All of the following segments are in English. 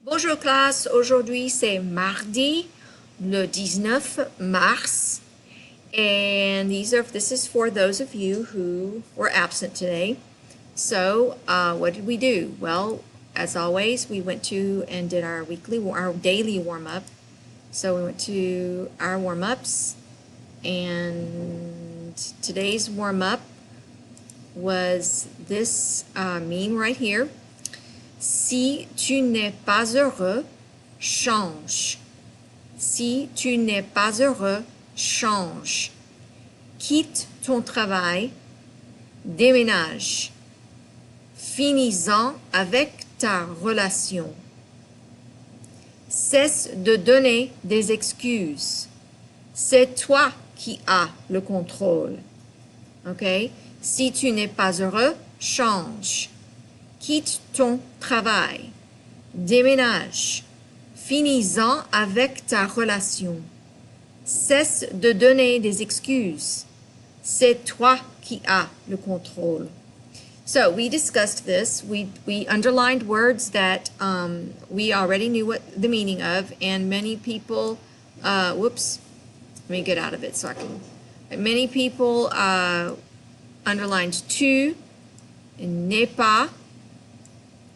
Bonjour classe, aujourd'hui c'est mardi, le 19 mars, and this is for those of you who were absent today. So what did we do? Well, as always, we went to and did our daily warm-up. So we went to our warm-ups, and today's warm-up was this meme right here. Si tu n'es pas heureux, change. Si tu n'es pas heureux, change. Quitte ton travail, déménage. Finis-en avec ta relation. Cesse de donner des excuses. C'est toi qui as le contrôle. OK? Si tu n'es pas heureux, change. Quitte ton travail. Déménage. Finis-en avec ta relation. Cesse de donner des excuses. C'est toi qui as le contrôle. So we discussed this. We underlined words that we already knew what the meaning of, and many people, let me get out of it so I can. Many people underlined tu, n'est pas,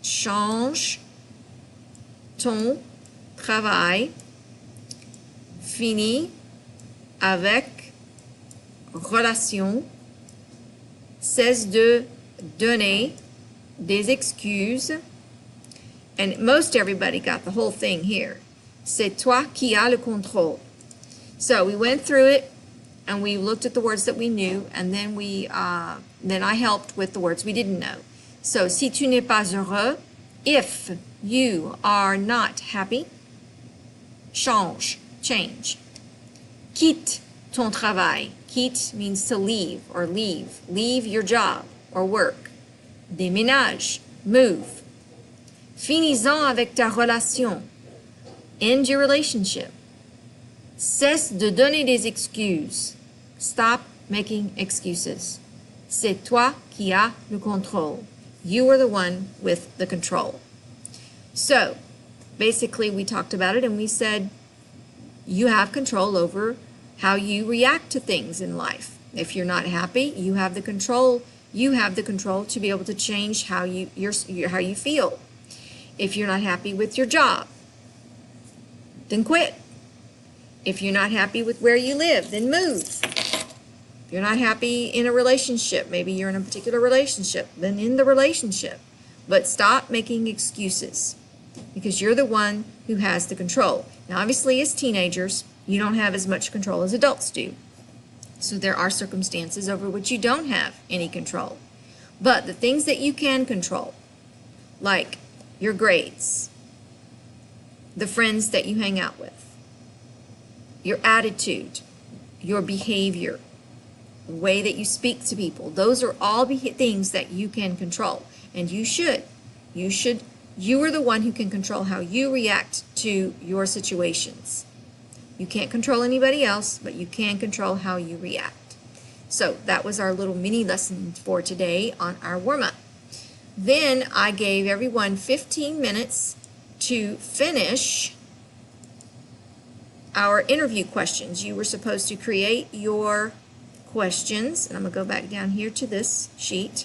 change ton travail, finis avec relation, cesse de donner des excuses, and most everybody got the whole thing here. C'est toi qui as le contrôle. So we went through it and we looked at the words that we knew, and then then I helped with the words we didn't know. So, si tu n'es pas heureux, if you are not happy, change. Quitte ton travail. Quitte means to leave or leave. Leave your job or work. Déménage, move. Finis-en avec ta relation. End your relationship. Cesse de donner des excuses. Stop making excuses. C'est toi qui as le contrôle. You are the one with the control. So, basically we talked about it and we said you have control over how you react to things in life. If you're not happy, you have the control. You have the control to be able to change how you feel. If you're not happy with your job, then quit. If you're not happy with where you live, then move. If you're not happy in a relationship, maybe you're in a particular relationship, then end the relationship. But stop making excuses because you're the one who has the control. Now, obviously, as teenagers, you don't have as much control as adults do. So there are circumstances over which you don't have any control. But the things that you can control, like your grades, the friends that you hang out with, your attitude, your behavior, the way that you speak to people, those are all things that you can control. And you should. You are the one who can control how you react to your situations. You can't control anybody else, but you can control how you react. So that was our little mini lesson for today on our warm-up. Then I gave everyone 15 minutes to finish our interview questions. You were supposed to create your questions, and I'm going to go back down here to this sheet.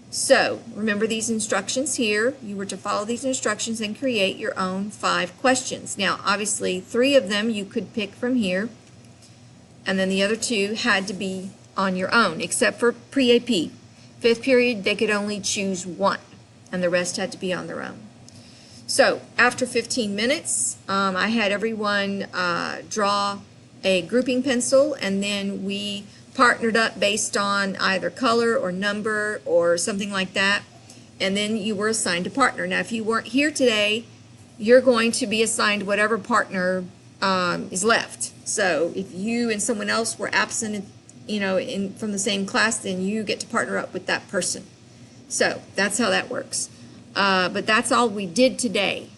So remember these instructions here. You were to follow these instructions and create your own 5 questions. Now, obviously, 3 of them you could pick from here, and then the other 2 had to be on your own, except for pre-AP. 5th period, they could only choose 1, and the rest had to be on their own. So after 15 minutes, I had everyone draw a grouping pencil, and then we partnered up based on either color or number or something like that, and then you were assigned a partner. Now, if you weren't here today, you're going to be assigned whatever partner is left. So if you and someone else were absent, from the same class, then you get to partner up with that person. So that's how that works. But that's all we did today.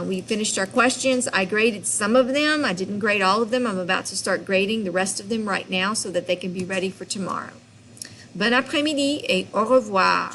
We finished our questions. I graded some of them. I didn't grade all of them. I'm about to start grading the rest of them right now so that they can be ready for tomorrow. Bon après-midi et au revoir.